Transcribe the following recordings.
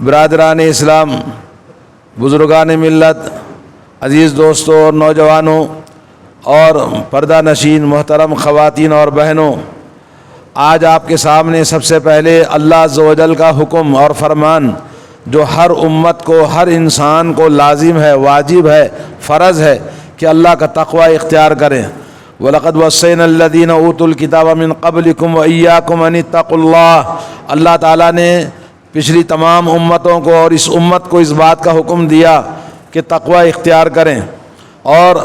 برادران اسلام، بزرگان ملت، عزیز دوستوں اور نوجوانوں اور پردہ نشین محترم خواتین اور بہنوں، آج آپ کے سامنے سب سے پہلے اللہ عز و جل کا حکم اور فرمان جو ہر امت کو، ہر انسان کو لازم ہے، واجب ہے، فرض ہے کہ اللہ کا تقوی اختیار کریں۔ وَلَقَدْ وَصَّيْنَا الَّذِينَ أُوتُوا الْكِتَابَ مِنْ قَبْلِكُمْ وَإِيَّاكُمْ أَنِ اتَّقُوا اللَّهَ۔ اللہ تعالیٰ نے پچھلی تمام امتوں کو اور اس امت کو اس بات کا حکم دیا کہ تقوی اختیار کریں، اور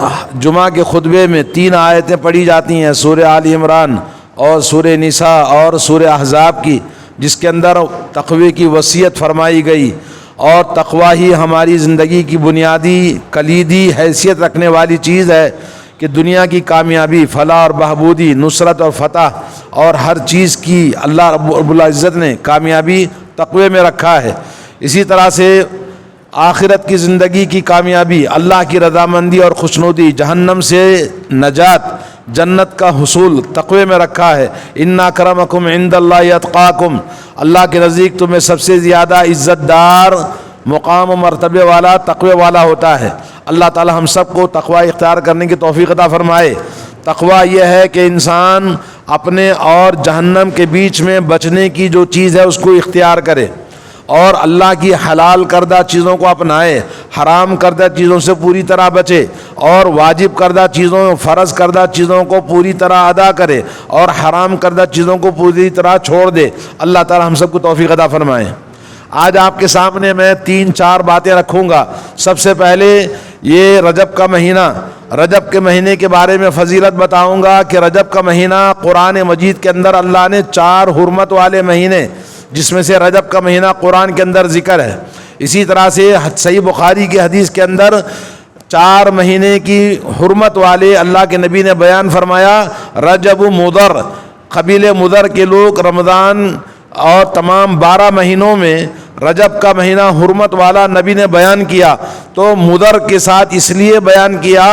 جمعہ کے خطبے میں 3 آیتیں پڑھی جاتی ہیں، سورہ آل عمران اور سورہ نساء اور سورہ احزاب کی، جس کے اندر تقوی کی وصیت فرمائی گئی، اور تقوی ہی ہماری زندگی کی بنیادی کلیدی حیثیت رکھنے والی چیز ہے کہ دنیا کی کامیابی، فلاح اور بہبودی، نصرت اور فتح اور ہر چیز کی اللہ رب العزت نے کامیابی تقوی میں رکھا ہے۔ اسی طرح سے آخرت کی زندگی کی کامیابی، اللہ کی رضامندی اور خوشنودی، جہنم سے نجات، جنت کا حصول تقوی میں رکھا ہے۔ ان اکرمکم عند اللہ اتقاکم، اللہ کے نزدیک تمہیں سب سے زیادہ عزت دار، مقام و مرتبے والا تقوی والا ہوتا ہے۔ اللہ تعالی ہم سب کو تقوی اختیار کرنے کی توفیق عطا فرمائے۔ تقوی یہ ہے کہ انسان اپنے اور جہنم کے بیچ میں بچنے کی جو چیز ہے اس کو اختیار کرے، اور اللہ کی حلال کردہ چیزوں کو اپنائے، حرام کردہ چیزوں سے پوری طرح بچے، اور واجب کردہ چیزوں، فرض کردہ چیزوں کو پوری طرح ادا کرے، اور حرام کردہ چیزوں کو پوری طرح چھوڑ دے۔ اللہ تعالی ہم سب کو توفیق عطا فرمائے۔ آج آپ کے سامنے میں 3-4 باتیں رکھوں گا۔ سب سے پہلے یہ رجب کا مہینہ، رجب کے مہینے کے بارے میں فضیلت بتاؤں گا کہ رجب کا مہینہ قرآن مجید کے اندر اللہ نے 4 حرمت والے مہینے، جس میں سے رجب کا مہینہ قرآن کے اندر ذکر ہے۔ اسی طرح سے صحیح بخاری کی حدیث کے اندر 4 مہینے کی حرمت والے اللہ کے نبی نے بیان فرمایا۔ رجب مضر، قبیلہ مضر کے لوگ رمضان اور تمام 12 مہینوں میں رجب کا مہینہ حرمت والا نبی نے بیان کیا، تو مضر کے ساتھ اس لیے بیان کیا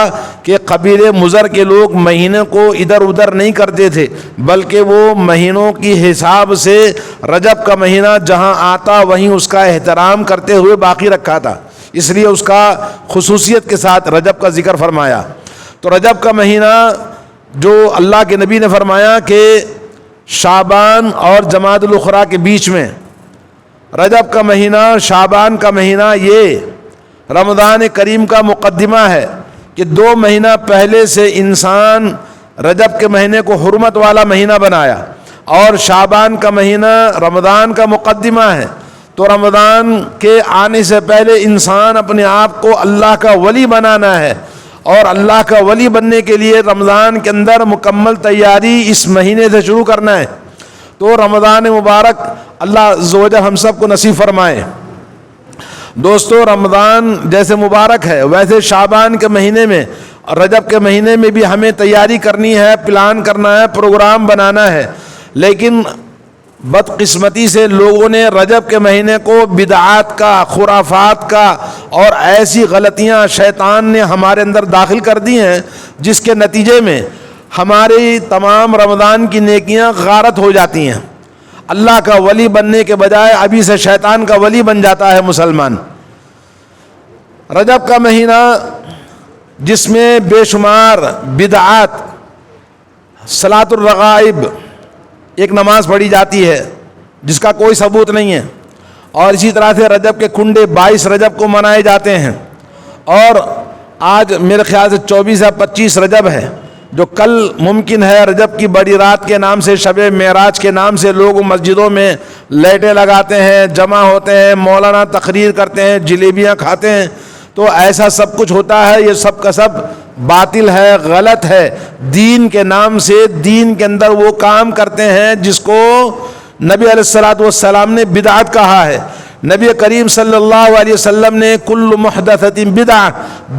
کہ قبیلہ مضر کے لوگ مہینے کو ادھر ادھر نہیں کرتے تھے، بلکہ وہ مہینوں کی حساب سے رجب کا مہینہ جہاں آتا وہیں اس کا احترام کرتے ہوئے باقی رکھا تھا، اس لیے اس کا خصوصیت کے ساتھ رجب کا ذکر فرمایا۔ تو رجب کا مہینہ جو اللہ کے نبی نے فرمایا کہ شعبان اور جمادی الاخری کے بیچ میں، رجب کا مہینہ، شعبان کا مہینہ، یہ رمضان کریم کا مقدمہ ہے کہ 2 مہینہ پہلے سے انسان رجب کے مہینے کو حرمت والا مہینہ بنایا، اور شعبان کا مہینہ رمضان کا مقدمہ ہے۔ تو رمضان کے آنے سے پہلے انسان اپنے آپ کو اللہ کا ولی بنانا ہے، اور اللہ کا ولی بننے کے لیے رمضان کے اندر مکمل تیاری اس مہینے سے شروع کرنا ہے۔ تو رمضان مبارک اللہ عز و جل ہم سب کو نصیب فرمائے۔ دوستو، رمضان جیسے مبارک ہے ویسے شعبان کے مہینے میں، رجب کے مہینے میں بھی ہمیں تیاری کرنی ہے، پلان کرنا ہے، پروگرام بنانا ہے، لیکن بدقسمتی سے لوگوں نے رجب کے مہینے کو بدعات کا، خرافات کا اور ایسی غلطیاں شیطان نے ہمارے اندر داخل کر دی ہیں، جس کے نتیجے میں ہماری تمام رمضان کی نیکیاں غارت ہو جاتی ہیں۔ اللہ کا ولی بننے کے بجائے ابھی سے شیطان کا ولی بن جاتا ہے مسلمان۔ رجب کا مہینہ جس میں بے شمار بدعات، صلاۃ الرغائب، ایک نماز پڑھی جاتی ہے جس کا کوئی ثبوت نہیں ہے، اور اسی طرح سے رجب کے کنڈے 22 رجب کو منائے جاتے ہیں، اور آج میرے خیال سے 24 یا 25 رجب ہے، جو کل ممکن ہے رجب کی بڑی رات کے نام سے، شب معراج کے نام سے لوگ مسجدوں میں لائٹیں لگاتے ہیں، جمع ہوتے ہیں، مولانا تقریر کرتے ہیں، جلیبیاں کھاتے ہیں۔ تو ایسا سب کچھ ہوتا ہے، یہ سب کا سب باطل ہے، غلط ہے۔ دین کے نام سے دین کے اندر وہ کام کرتے ہیں جس کو نبی علیہ الصلوۃ والسلام نے بدعت کہا ہے۔ نبی کریم صلی اللہ علیہ وسلم نے کل محدثۃ بدعہ،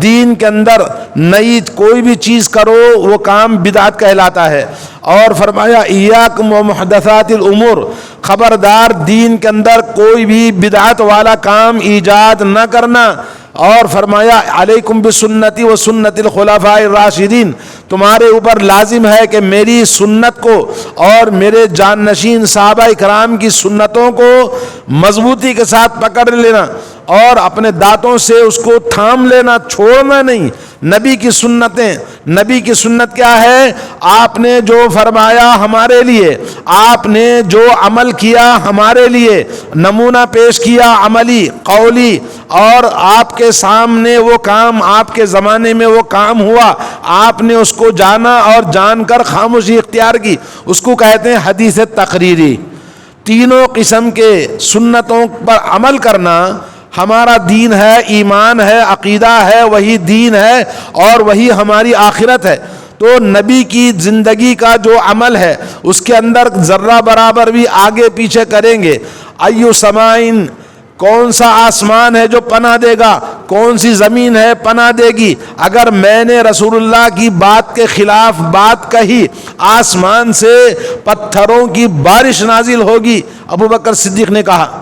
دین کے اندر نئی کوئی بھی چیز کرو وہ کام بدعت کہلاتا ہے، اور فرمایا ایاکم ومحدثات الامور، خبردار دین کے اندر کوئی بھی بدعت والا کام ایجاد نہ کرنا، اور فرمایا علیکم بسنتی و سنت الخلفاء الراشدین، تمہارے اوپر لازم ہے کہ میری سنت کو اور میرے جانشین صحابہ کرام کی سنتوں کو مضبوطی کے ساتھ پکڑ لینا اور اپنے دانتوں سے اس کو تھام لینا، چھوڑنا نہیں۔ نبی کی سنتیں، نبی کی سنت کیا ہے؟ آپ نے جو فرمایا ہمارے لیے، آپ نے جو عمل کیا ہمارے لیے، نمونہ پیش کیا عملی قولی، اور آپ کے سامنے وہ کام، آپ کے زمانے میں وہ کام ہوا، آپ نے اس کو جانا اور جان کر خاموشی اختیار کی، اس کو کہتے ہیں حدیث تقریری۔ تینوں قسم کے سنتوں پر عمل کرنا ہمارا دین ہے، ایمان ہے، عقیدہ ہے، وہی دین ہے اور وہی ہماری آخرت ہے۔ تو نبی کی زندگی کا جو عمل ہے اس کے اندر ذرہ برابر بھی آگے پیچھے کریں گے۔ ایو سمائن، کون سا آسمان ہے جو پناہ دے گا، کون سی زمین ہے پناہ دے گی؟ اگر میں نے رسول اللہ کی بات کے خلاف بات کہی، آسمان سے پتھروں کی بارش نازل ہوگی۔ ابو بکر صدیق نے کہا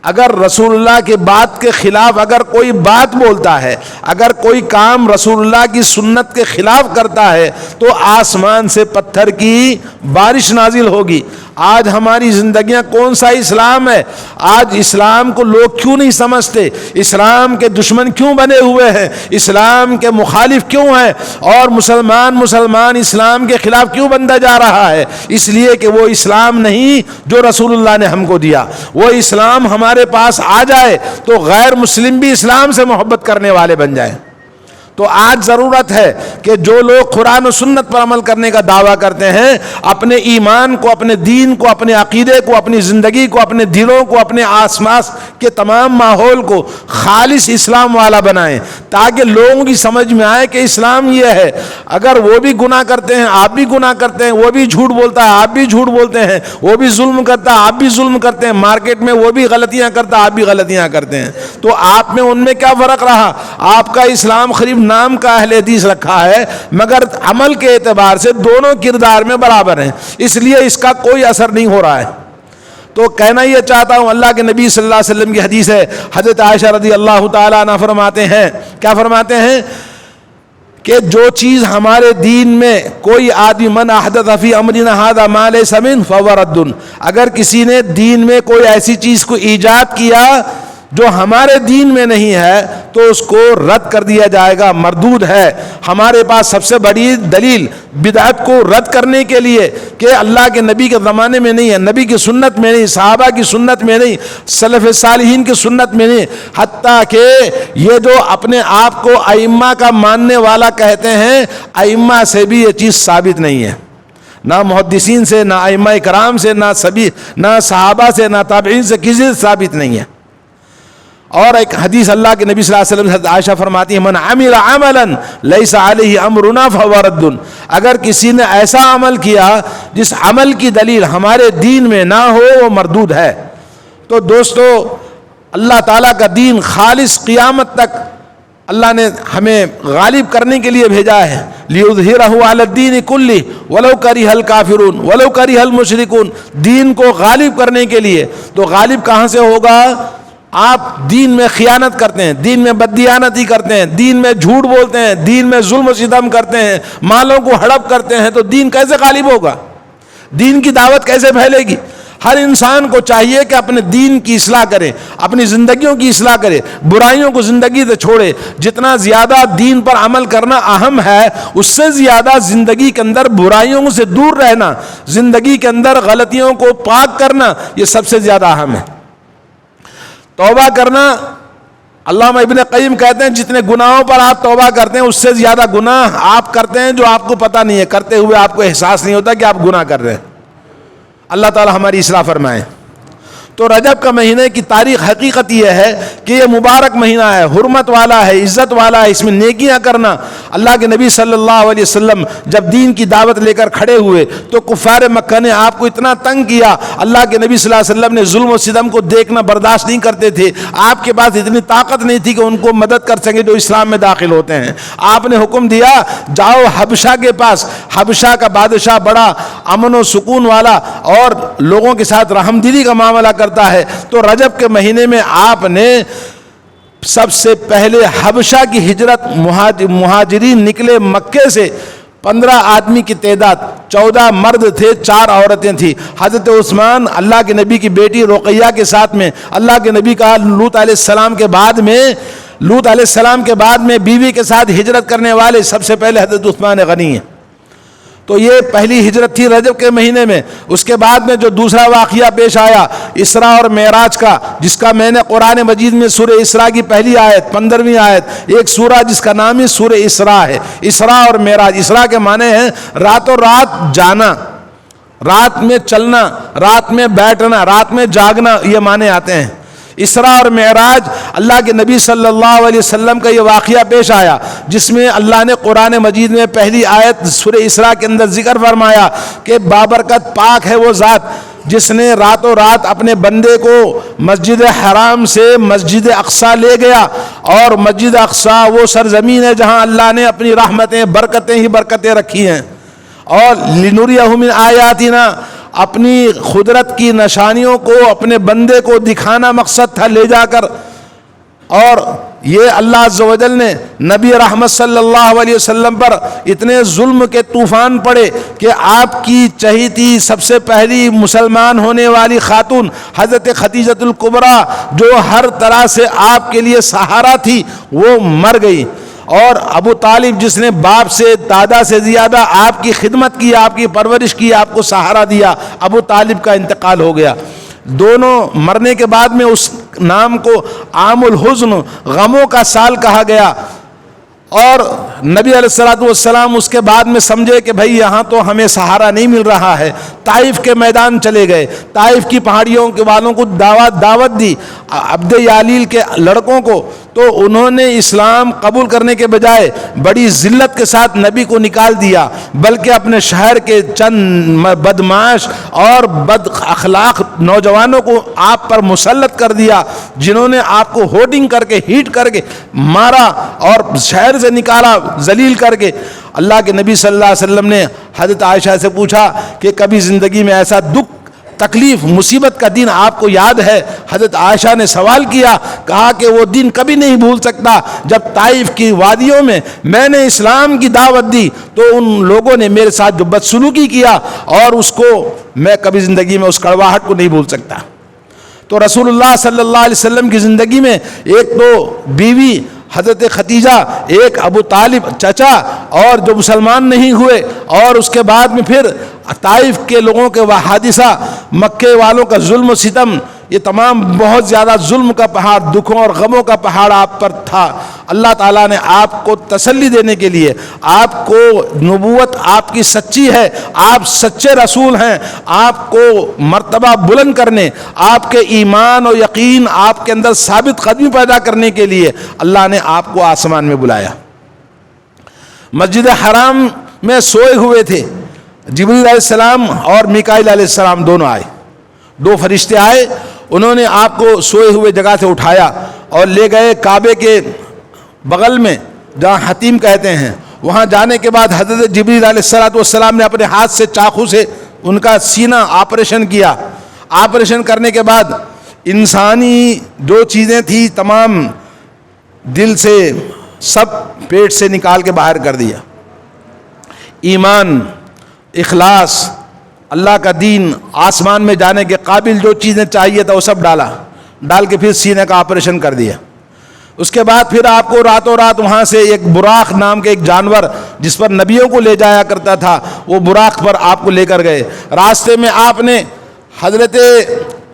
اگر رسول اللہ کے بات کے خلاف اگر کوئی بات بولتا ہے، اگر کوئی کام رسول اللہ کی سنت کے خلاف کرتا ہے تو آسمان سے پتھر کی بارش نازل ہوگی۔ آج ہماری زندگیاں کون سا اسلام ہے؟ آج اسلام کو لوگ کیوں نہیں سمجھتے؟ اسلام کے دشمن کیوں بنے ہوئے ہیں؟ اسلام کے مخالف کیوں ہیں؟ اور مسلمان اسلام کے خلاف کیوں بنتا جا رہا ہے؟ اس لیے کہ وہ اسلام نہیں جو رسول اللہ نے ہم کو دیا۔ وہ اسلام ہمارے پاس آ جائے تو غیر مسلم بھی اسلام سے محبت کرنے والے بن جائیں۔ تو آج ضرورت ہے کہ جو لوگ قرآن و سنت پر عمل کرنے کا دعویٰ کرتے ہیں، اپنے ایمان کو، اپنے دین کو، اپنے عقیدے کو، اپنی زندگی کو، اپنے دلوں کو، اپنے آس پاس کے تمام ماحول کو خالص اسلام والا بنائیں، تاکہ لوگوں کی سمجھ میں آئے کہ اسلام یہ ہے۔ اگر وہ بھی گناہ کرتے ہیں، آپ بھی گناہ کرتے ہیں، وہ بھی جھوٹ بولتا ہے، آپ بھی جھوٹ بولتے ہیں، وہ بھی ظلم کرتا ہے، آپ بھی ظلم کرتے ہیں، مارکیٹ میں وہ بھی غلطیاں کرتا ہے، آپ بھی غلطیاں کرتے ہیں، تو آپ میں ان میں کیا فرق رہا؟ آپ کا اسلام قریب نام کا اہل حدیث رکھا ہے، مگر عمل کے اعتبار سے دونوں کردار میں برابر ہیں، اس لیے اس کا کوئی اثر نہیں ہو رہا ہے۔ تو کہنا یہ چاہتا ہوں، اللہ کے نبی صلی اللہ علیہ وسلم کی حدیث ہے، حضرت عائشہ رضی اللہ تعالیٰ عنہ فرماتے ہیں، کیا فرماتے ہیں کہ جو چیز ہمارے دین میں کوئی آدمی من احدث فی امرنا ھذا ما لیس منہ فہو رد، اگر کسی نے دین میں کوئی ایسی چیز کو ایجاد کیا جو ہمارے دین میں نہیں ہے تو اس کو رد کر دیا جائے گا، مردود ہے۔ ہمارے پاس سب سے بڑی دلیل بدعت کو رد کرنے کے لیے کہ اللہ کے نبی کے زمانے میں نہیں ہے، نبی کی سنت میں نہیں، صحابہ کی سنت میں نہیں، سلف صالحین کی سنت میں نہیں، حتیٰ کہ یہ جو اپنے آپ کو ائمہ کا ماننے والا کہتے ہیں، ائمہ سے بھی یہ چیز ثابت نہیں ہے، نہ محدثین سے، نہ ائمہ کرام سے، نہ صحابہ سے، نہ تابعین سے، کسی سے ثابت نہیں ہے۔ اور ایک حدیث اللہ کے نبی صلی اللہ علیہ وسلم عائشہ فرماتی ہے من عمل عملا لیس علیہ امرنا فہو رد، اگر کسی نے ایسا عمل کیا جس عمل کی دلیل ہمارے دین میں نہ ہو وہ مردود ہے۔ تو دوستو، اللہ تعالیٰ کا دین خالص قیامت تک اللہ نے ہمیں غالب کرنے کے لیے بھیجا ہے، لیظہرہ علی الدین کلہ ولو کرہ الکافرون ولو کرہ المشرکون، دین کو غالب کرنے کے لیے۔ تو غالب کہاں سے ہوگا؟ آپ دین میں خیانت کرتے ہیں، دین میں بددیانتی کرتے ہیں، دین میں جھوٹ بولتے ہیں، دین میں ظلم و ستم کرتے ہیں، مالوں کو ہڑپ کرتے ہیں، تو دین کیسے غالب ہوگا؟ دین کی دعوت کیسے پھیلے گی؟ ہر انسان کو چاہیے کہ اپنے دین کی اصلاح کرے، اپنی زندگیوں کی اصلاح کرے، برائیوں کو زندگی سے چھوڑے۔ جتنا زیادہ دین پر عمل کرنا اہم ہے، اس سے زیادہ زندگی کے اندر برائیوں سے دور رہنا، زندگی کے اندر غلطیوں کو پاک کرنا، یہ سب سے زیادہ اہم ہے۔ توبہ کرنا، علامہ ابن قیم کہتے ہیں جتنے گناہوں پر آپ توبہ کرتے ہیں اس سے زیادہ گناہ آپ کرتے ہیں جو آپ کو پتہ نہیں ہے، کرتے ہوئے آپ کو احساس نہیں ہوتا کہ آپ گناہ کر رہے ہیں۔ اللہ تعالی ہماری اصلاح فرمائے۔ تو رجب کا مہینے کی تاریخ حقیقت یہ ہے کہ یہ مبارک مہینہ ہے، حرمت والا ہے، عزت والا ہے، اس میں نیکیاں کرنا۔ اللہ کے نبی صلی اللہ علیہ وسلم جب دین کی دعوت لے کر کھڑے ہوئے تو کفار مکہ نے آپ کو اتنا تنگ کیا، اللہ کے نبی صلی اللہ علیہ وسلم نے ظلم و ستم کو دیکھنا برداشت نہیں کرتے تھے، آپ کے پاس اتنی طاقت نہیں تھی کہ ان کو مدد کر سکیں جو اسلام میں داخل ہوتے ہیں۔ آپ نے حکم دیا جاؤ حبشہ کے پاس، حبشہ کا بادشاہ بڑا امن و سکون والا اور لوگوں کے ساتھ رحم دلی کا معاملہ کرتا ہے، تو رجب کے مہینے میں آپ نے سب سے پہلے حبشہ کی ہجرت، مہاجرین نکلے مکے سے 15 آدمی کی تعداد، 14 مرد تھے، 4 عورتیں تھیں۔ حضرت عثمان اللہ کے نبی کی بیٹی رقیہ کے ساتھ میں، اللہ کے نبی کا لوط علیہ السلام کے بعد میں بیوی کے ساتھ ہجرت کرنے والے سب سے پہلے حضرت عثمان غنی ہیں۔ تو یہ پہلی ہجرت تھی رجب کے مہینے میں۔ اس کے بعد میں جو دوسرا واقعہ پیش آیا اسراء اور معراج کا، جس کا میں نے قرآن مجید میں سورہ اسراء کی پہلی آیت 15ویں آیت، ایک سورہ جس کا نام ہی سورہ اسراء ہے۔ اسراء اور معراج، اسراء کے معنی ہیں راتوں رات جانا، رات میں چلنا، رات میں بیٹھنا، رات میں جاگنا، یہ معنی آتے ہیں۔ اسراء اور معراج، اللہ کے نبی صلی اللہ علیہ وسلم کا یہ واقعہ پیش آیا جس میں اللہ نے قرآن مجید میں پہلی آیت سورہ اسراء کے اندر ذکر فرمایا کہ بابرکت پاک ہے وہ ذات جس نے راتوں رات اپنے بندے کو مسجد حرام سے مسجد اقصیٰ لے گیا، اور مسجد اقصیٰ وہ سرزمین ہے جہاں اللہ نے اپنی رحمتیں برکتیں ہی برکتیں رکھی ہیں، اور لِنُرِيَهُ مِنْ آیَاتِنَا، اپنی قدرت کی نشانیوں کو اپنے بندے کو دکھانا مقصد تھا لے جا کر۔ اور یہ اللہ عز و جل نے نبی رحمت صلی اللہ علیہ وسلم پر اتنے ظلم کے طوفان پڑے کہ آپ کی چہیتی سب سے پہلی مسلمان ہونے والی خاتون حضرت خدیجۃ الکبریٰ، جو ہر طرح سے آپ کے لیے سہارا تھی، وہ مر گئی۔ اور ابو طالب جس نے باپ سے دادا سے زیادہ آپ کی خدمت کی، آپ کی پرورش کی، آپ کو سہارا دیا، ابو طالب کا انتقال ہو گیا۔ دونوں مرنے کے بعد میں اس نام کو عام الحزن، غموں کا سال کہا گیا۔ اور نبی علیہ السلام اس کے بعد میں سمجھے کہ بھائی یہاں تو ہمیں سہارا نہیں مل رہا ہے، طائف کے میدان چلے گئے، طائف کی پہاڑیوں کے والوں کو دعوت دی، عبد یالیل کے لڑکوں کو، تو انہوں نے اسلام قبول کرنے کے بجائے بڑی ذلت کے ساتھ نبی کو نکال دیا، بلکہ اپنے شہر کے چند بدمعاش اور بد اخلاق نوجوانوں کو آپ پر مسلط کر دیا، جنہوں نے آپ کو ہوڈنگ کر کے ہیٹ کر کے مارا اور شہر سے نکالا ذلیل کر کے۔ اللہ کے نبی صلی اللہ علیہ وسلم نے حضرت عائشہ سے پوچھا کہ کبھی زندگی میں ایسا دکھ تکلیف مصیبت کا دن آپ کو یاد ہے؟ حضرت عائشہ نے سوال کیا، کہا کہ وہ دن کبھی نہیں بھول سکتا جب طائف کی وادیوں میں نے اسلام کی دعوت دی تو ان لوگوں نے میرے ساتھ جو بدسلوکی کیا، اور اس کو میں کبھی زندگی میں اس کڑواہٹ کو نہیں بھول سکتا۔ تو رسول اللہ صلی اللہ علیہ وسلم کی زندگی میں ایک تو بیوی حضرت خدیجہ، ایک ابو طالب چچا اور جو مسلمان نہیں ہوئے، اور اس کے بعد میں پھر طائف کے لوگوں کے وہ حادثہ، مکے والوں کا ظلم و ستم، یہ تمام بہت زیادہ ظلم کا پہاڑ، دکھوں اور غموں کا پہاڑ آپ پر تھا۔ اللہ تعالیٰ نے آپ کو تسلی دینے کے لیے، آپ کو نبوت آپ کی سچی ہے، آپ سچے رسول ہیں، آپ کو مرتبہ بلند کرنے، آپ کے ایمان و یقین آپ کے اندر ثابت قدمی پیدا کرنے کے لیے اللہ نے آپ کو آسمان میں بلایا۔ مسجد حرام میں سوئے ہوئے تھے، جبریل علیہ السلام اور میکائیل علیہ السلام دونوں آئے، 2 فرشتے آئے، انہوں نے آپ کو سوئے ہوئے جگہ سے اٹھایا اور لے گئے کعبے کے بغل میں جہاں حتیم کہتے ہیں۔ وہاں جانے کے بعد حضرت جبریل علیہ السلام نے اپنے ہاتھ سے چاقو سے ان کا سینہ آپریشن کیا۔ آپریشن کرنے کے بعد انسانی جو چیزیں تھیں تمام دل سے سب پیٹ سے نکال کے باہر کر دیا۔ ایمان، اخلاص، اللہ کا دین، آسمان میں جانے کے قابل جو چیزیں چاہیے تھا وہ سب ڈال کے پھر سینے کا آپریشن کر دیا۔ اس کے بعد پھر آپ کو راتوں رات وہاں سے ایک براق نام کے ایک جانور جس پر نبیوں کو لے جایا کرتا تھا، وہ براق پر آپ کو لے کر گئے۔ راستے میں آپ نے حضرت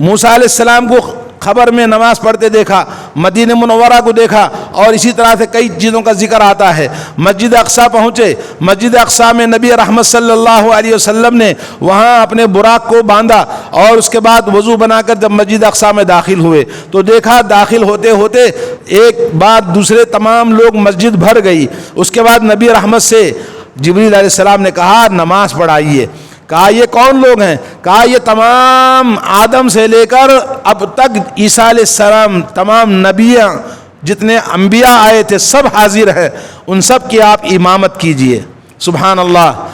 موسیٰ علیہ السلام کو خبر میں نماز پڑھتے دیکھا، مدینہ منورہ کو دیکھا، اور اسی طرح سے کئی چیزوں کا ذکر آتا ہے۔ مسجد اقصیٰ پہنچے، مسجد اقصیٰ میں نبی رحمت صلی اللہ علیہ وسلم نے وہاں اپنے براق کو باندھا، اور اس کے بعد وضو بنا کر جب مسجد اقصیٰ میں داخل ہوئے تو دیکھا داخل ہوتے ہوتے ایک بعد دوسرے تمام لوگ مسجد بھر گئی۔ اس کے بعد نبی رحمت سے جبریل علیہ السلام نے کہا نماز پڑھائیے۔ کہا یہ کون لوگ ہیں؟ کہا یہ تمام آدم سے لے کر اب تک عیسیٰ علیہ السلام تمام نبیاں جتنے انبیاء آئے تھے سب حاضر ہیں، ان سب کی آپ امامت کیجئے۔ سبحان اللہ،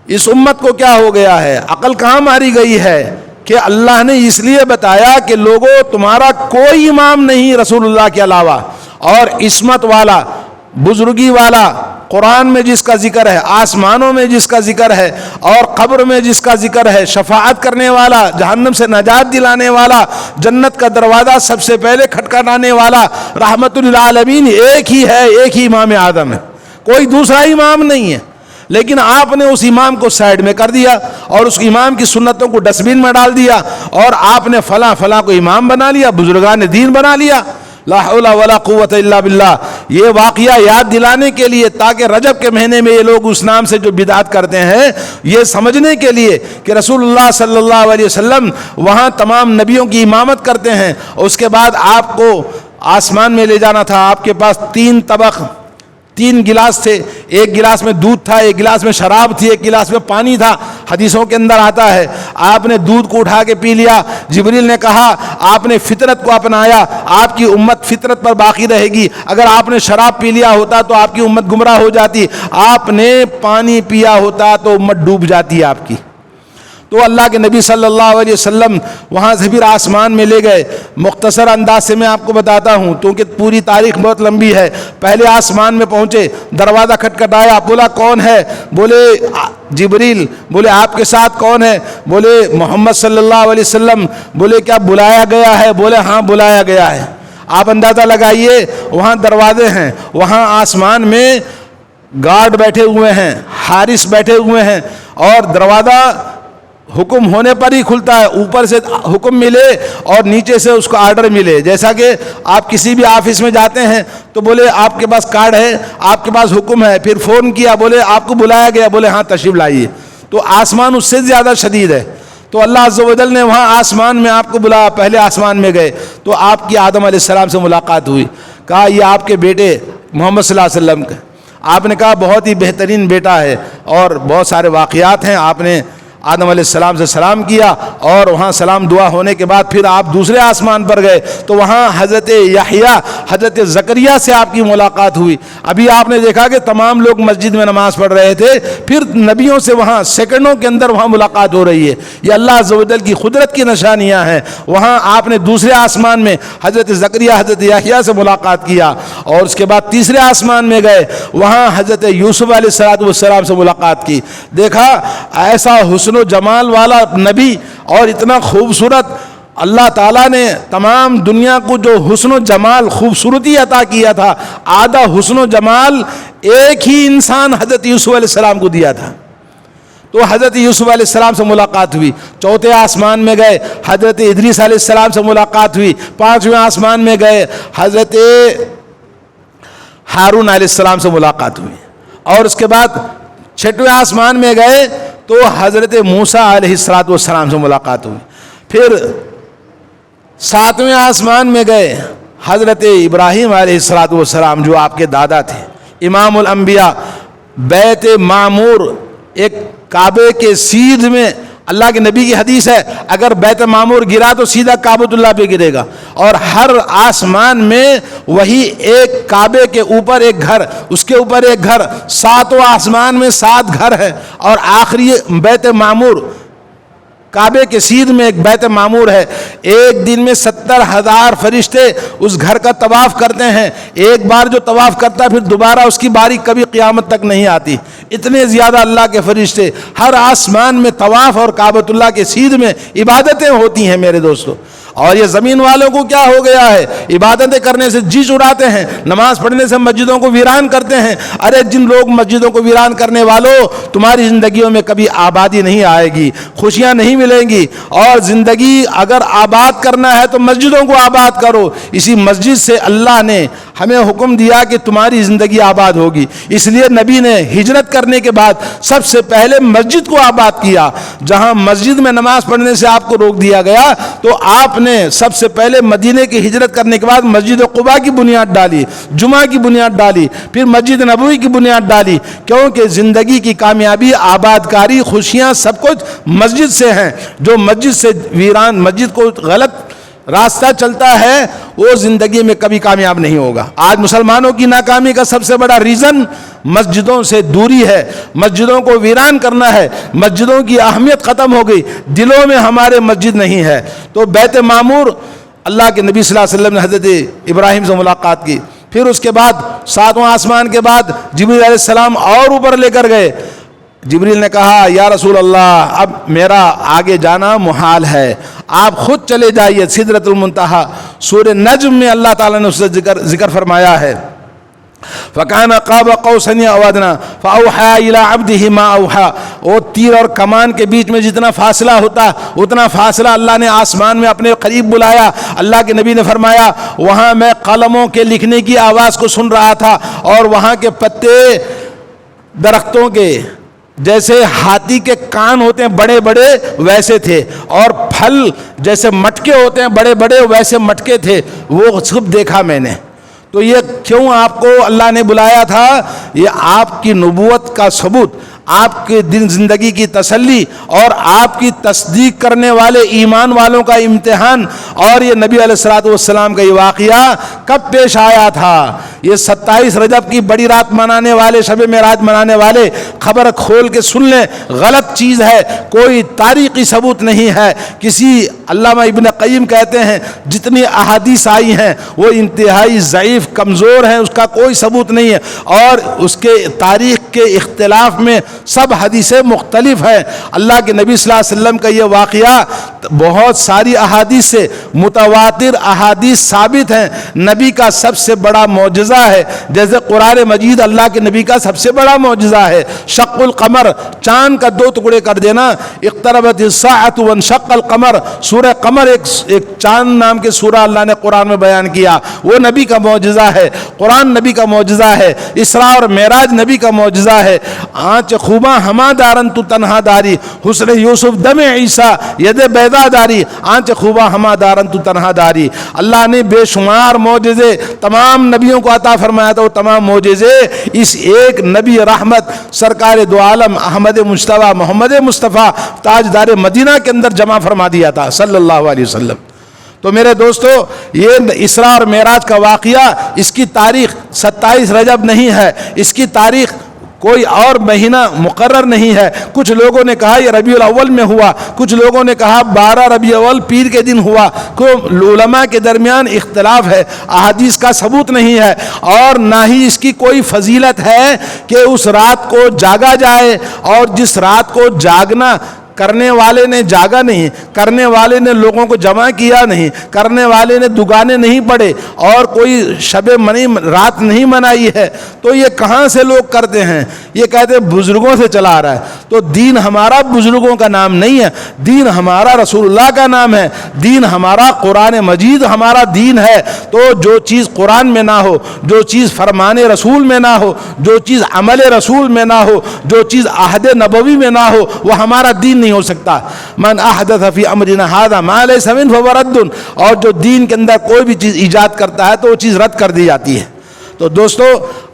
اس امت کو کیا ہو گیا ہے؟ عقل کہاں ماری گئی ہے کہ اللہ نے اس لیے بتایا کہ لوگوں تمہارا کوئی امام نہیں رسول اللہ کے علاوہ، اور عصمت والا، بزرگی والا، قرآن میں جس کا ذکر ہے، آسمانوں میں جس کا ذکر ہے، اور قبر میں جس کا ذکر ہے، شفاعت کرنے والا، جہنم سے نجات دلانے والا، جنت کا دروازہ سب سے پہلے کھٹکھٹانے والا، رحمت للعالمین ایک ہی ہے، ایک ہی امام اعظم ہے، کوئی دوسرا امام نہیں ہے۔ لیکن آپ نے اس امام کو سائڈ میں کر دیا اور اس امام کی سنتوں کو ڈسٹ بن میں ڈال دیا، اور آپ نے فلاں فلاں کو امام بنا لیا، بزرگان دین بنا لیا۔ لا حول ولا قوت الا باللہ۔ یہ واقعہ یاد دلانے کے لیے، تاکہ رجب کے مہینے میں یہ لوگ اس نام سے جو بدعت کرتے ہیں، یہ سمجھنے کے لیے کہ رسول اللہ صلی اللہ علیہ وسلم وہاں تمام نبیوں کی امامت کرتے ہیں، اور اس کے بعد آپ کو آسمان میں لے جانا تھا۔ آپ کے پاس 3 طبق، 3 گلاس تھے، ایک گلاس میں دودھ تھا، ایک گلاس میں شراب تھی، ایک گلاس میں پانی تھا۔ حدیثوں کے اندر آتا ہے آپ نے دودھ کو اٹھا کے پی لیا۔ جبریل نے کہا آپ نے فطرت کو اپنایا، آپ کی امت فطرت پر باقی رہے گی، اگر آپ نے شراب پی لیا ہوتا تو آپ کی امت گمراہ ہو جاتی، آپ نے پانی پیا ہوتا تو امت ڈوب جاتی آپ کی۔ تو اللہ کے نبی صلی اللہ علیہ وسلم وہاں سے پھر آسمان میں لے گئے۔ مختصر انداز سے میں آپ کو بتاتا ہوں کیونکہ پوری تاریخ بہت لمبی ہے۔ پہلے آسمان میں پہنچے، دروازہ کھٹکھٹایا، بولا کون ہے؟ بولے جبریل۔ بولے آپ کے ساتھ کون ہے؟ بولے محمد صلی اللہ علیہ وسلم۔ بولے کیا بلایا گیا ہے؟ بولے ہاں بلایا گیا ہے۔ آپ اندازہ لگائیے، وہاں دروازے ہیں، وہاں آسمان میں گارڈ بیٹھے ہوئے ہیں، حارس بیٹھے ہوئے ہیں، اور دروازہ حکم ہونے پر ہی کھلتا ہے، اوپر سے حکم ملے اور نیچے سے اس کو آرڈر ملے۔ جیسا کہ آپ کسی بھی آفس میں جاتے ہیں تو بولے آپ کے پاس کارڈ ہے، آپ کے پاس حکم ہے، پھر فون کیا، بولے آپ کو بلایا گیا، بولے ہاں تشریف لائیے۔ تو آسمان اس سے زیادہ شدید ہے۔ تو اللہ عز و جل نے وہاں آسمان میں آپ کو بلایا، پہلے آسمان میں گئے تو آپ کی آدم علیہ السلام سے ملاقات ہوئی، کہا یہ آپ کے بیٹے محمد صلی اللہ علیہ وسلم کا۔ آپ نے کہا بہت ہی بہترین بیٹا ہے، اور بہت سارے واقعات ہیں۔ آپ نے آدم علیہ السلام سے سلام کیا، اور وہاں سلام دعا ہونے کے بعد پھر آپ دوسرے آسمان پر گئے تو وہاں حضرت یحییٰ، حضرت زکریا سے آپ کی ملاقات ہوئی۔ ابھی آپ نے دیکھا کہ تمام لوگ مسجد میں نماز پڑھ رہے تھے، پھر نبیوں سے وہاں سیکنڈوں کے اندر وہاں ملاقات ہو رہی ہے۔ یہ اللہ عز و جل کی قدرت کی نشانیاں ہیں۔ وہاں آپ نے دوسرے آسمان میں حضرت زکریا، حضرت یحییٰ سے ملاقات کیا، اور اس کے بعد تیسرے آسمان میں گئے، وہاں حضرت یوسف علیہ السلام سے ملاقات کی۔ دیکھا ایسا حسن و جمال والا نبی، اور اتنا خوبصورت اللہ تعالیٰ نے تمام دنیا کو جو حسن و جمال خوبصورتی عطا کیا تھا، آدھا حسن و جمال ایک ہی انسان حضرت یوسف علیہ السلام کو دیا تھا۔ تو حضرت یوسف علیہ السلام سے ملاقات ہوئی، چوتھے آسمان میں گئے حضرت ادریس علیہ السلام سے ملاقات ہوئی، پانچویں آسمان میں گئے حضرت ہارون علیہ السلام سے ملاقات ہوئی، اور اس کے بعد چھٹویں آسمان میں گئے تو حضرت موسیٰ علیہ السلام سے ملاقات ہوئی۔ پھر ساتویں آسمان میں گئے حضرت ابراہیم علیہ السلام، جو آپ کے دادا تھے، امام الانبیاء۔ بیت معمور، ایک کعبے کے سیدھ میں، اللہ کے نبی کی حدیث ہے اگر بیت معمور گرا تو سیدھا کعبۃ اللہ پہ گرے گا، اور ہر آسمان میں وہی ایک کعبے کے اوپر ایک گھر، اس کے اوپر ایک گھر، 7 آسمان میں 7 گھر ہیں، اور آخری بیت معمور کعبے کے سیدھ میں ایک بیت معمور ہے۔ ایک دن میں 70,000 فرشتے اس گھر کا طواف کرتے ہیں۔ ایک بار جو طواف کرتا ہے پھر دوبارہ اس کی باری کبھی قیامت تک نہیں آتی۔ اتنے زیادہ اللہ کے فرشتے ہر آسمان میں طواف اور کعبۃ اللہ کے سیدھ میں عبادتیں ہوتی ہیں میرے دوستو۔ اور یہ زمین والوں کو کیا ہو گیا ہے، عبادتیں کرنے سے جی چڑاتے ہیں، نماز پڑھنے سے مسجدوں کو ویران کرتے ہیں۔ ارے جن لوگ مسجدوں کو ویران کرنے والوں، تمہاری زندگیوں میں کبھی آبادی نہیں آئے گی، خوشیاں نہیں ملیں گی، اور زندگی اگر آباد کرنا ہے تو مسجدوں کو آباد کرو۔ اسی مسجد سے اللہ نے ہمیں حکم دیا کہ تمہاری زندگی آباد ہوگی، اس لیے نبی نے ہجرت کرنے کے بعد سب سے پہلے مسجد کو آباد کیا۔ جہاں مسجد میں نماز پڑھنے سے آپ کو روک دیا گیا تو آپ نے سب سے پہلے مدینے کی ہجرت کرنے کے بعد مسجد قباء کی بنیاد ڈالی، جمعہ کی بنیاد ڈالی، پھر مسجد نبوی کی بنیاد ڈالی، کیونکہ زندگی کی کامیابی، آبادکاری، خوشیاں سب کچھ مسجد سے ہیں۔ جو مسجد سے ویران، مسجد کو غلط راستہ چلتا ہے وہ زندگی میں کبھی کامیاب نہیں ہوگا۔ آج مسلمانوں کی ناکامی کا سب سے بڑا ریزن مسجدوں سے دوری ہے، مسجدوں کو ویران کرنا ہے، مسجدوں کی اہمیت ختم ہو گئی، دلوں میں ہمارے مسجد نہیں ہے۔ تو بیت معمور، اللہ کے نبی صلی اللہ علیہ وسلم نے حضرت ابراہیم سے ملاقات کی، پھر اس کے بعد 7واں آسمان کے بعد جبریل علیہ السلام اور اوپر لے کر گئے. جبریل نے کہا یا رسول اللہ اب میرا آگے جانا محال ہے, آپ خود چلے جائیے. سدرۃ المنتہا سورہ نجم میں اللہ تعالیٰ نے اس سے ذکر فرمایا ہے. فَكَانَ قَابَ قَوْسَيْنِ أَوْ أَدْنَىٰ فَأَوْحَىٰ إِلَىٰ عَبْدِهِ مَا أَوْحَىٰ. وہ تیر اور کمان کے بیچ میں جتنا فاصلہ ہوتا اتنا فاصلہ اللہ نے آسمان میں اپنے قریب بلایا. اللہ کے نبی نے فرمایا وہاں میں قلموں کے لکھنے کی آواز کو سن رہا تھا اور وہاں کے پتے درختوں کے جیسے ہاتھی کے کان ہوتے ہیں بڑے بڑے ویسے تھے, اور پھل جیسے مٹکے ہوتے ہیں بڑے بڑے ویسے مٹکے تھے. وہ سب دیکھا میں نے. تو یہ کیوں آپ کو اللہ نے بلایا تھا؟ یہ آپ کی نبوت کا ثبوت, آپ کے دن زندگی کی تسلی اور آپ کی تصدیق کرنے والے ایمان والوں کا امتحان. اور یہ نبی علیہ الصلوۃ والسلام کا یہ واقعہ کب پیش آیا تھا؟ یہ 27 رجب کی بڑی رات منانے والے, شب معراج منانے والے خبر کھول کے سن لیں, غلط چیز ہے, کوئی تاریخی ثبوت نہیں ہے. کسی علامہ ابن قیم کہتے ہیں جتنی احادیث آئی ہیں وہ انتہائی ضعیف کمزور ہیں, اس کا کوئی ثبوت نہیں ہے, اور اس کے تاریخ کے اختلاف میں سب حدیثیں مختلف ہیں. اللہ کے نبی صلی اللہ علیہ وسلم کا یہ واقعہ بہت ساری احادیث سے متواتر احادیث ثابت ہیں. نبی کا سب سے بڑا معجزہ ہے, جیسے قرآن مجید اللہ کے نبی کا سب سے بڑا معجزہ ہے. شق القمر, چاند کا 2 ٹکڑے کر دینا. اقتربت الساعة وانشق القمر, سورہ قمر ایک چاند نام کے سورہ اللہ نے قرآن میں بیان کیا, وہ نبی کا معجزہ ہے. قرآن نبی کا معجزہ ہے. اسراء اور معراج نبی کا معجزہ ہے. آنچ خوباں ہما دارن تو تنہا داری, حسن یوسف دم عیسیٰ ید بیدا داری, آنچ خوباں ہما دارن تو تنہا داری. اللہ نے بے شمار معجزے تمام نبیوں کو عطا فرمایا تھا. وہ تمام معجزے اس ایک نبی رحمت سرکار دو عالم احمد مجتبیٰ محمد مصطفیٰ تاجدار مدینہ کے اندر جمع فرما دیا تھا صلی اللہ علیہ وسلم. تو میرے دوستو, یہ اسراء اور معراج کا واقعہ, اس کی تاریخ 27 رجب نہیں ہے, اس کی تاریخ کوئی اور مہینہ مقرر نہیں ہے. کچھ لوگوں نے کہا یہ ربیع الاول میں ہوا, کچھ لوگوں نے کہا 12 ربیع الاول پیر کے دن ہوا. علماء کے درمیان اختلاف ہے, احادیث کا ثبوت نہیں ہے, اور نہ ہی اس کی کوئی فضیلت ہے کہ اس رات کو جاگا جائے. اور جس رات کو جاگنا کرنے والے نے جاگا نہیں, کرنے والے نے لوگوں کو جمع کیا نہیں, کرنے والے نے دگانے نہیں پڑے, اور کوئی شب رات نہیں منائی ہے, تو یہ کہاں سے لوگ کرتے ہیں؟ یہ کہتے ہیں بزرگوں سے چلا آ رہا ہے. تو دین ہمارا بزرگوں کا نام نہیں ہے, دین ہمارا رسول اللہ کا نام ہے, دین ہمارا قرآن مجید ہمارا دین ہے. تو جو چیز قرآن میں نہ ہو, جو چیز فرمان رسول میں نہ ہو, جو چیز عمل رسول میں نہ ہو, جو چیز عہد نبوی میں نہ ہو, وہ ہمارا دین نہیں ہو سکتا. من احدث فی امرنا ھذا ما لیس منہ فہو رد. اور جو دین کے اندر کوئی بھی چیز ایجاد کرتا ہے تو وہ چیز رد کر دی جاتی ہے. تو دوستو,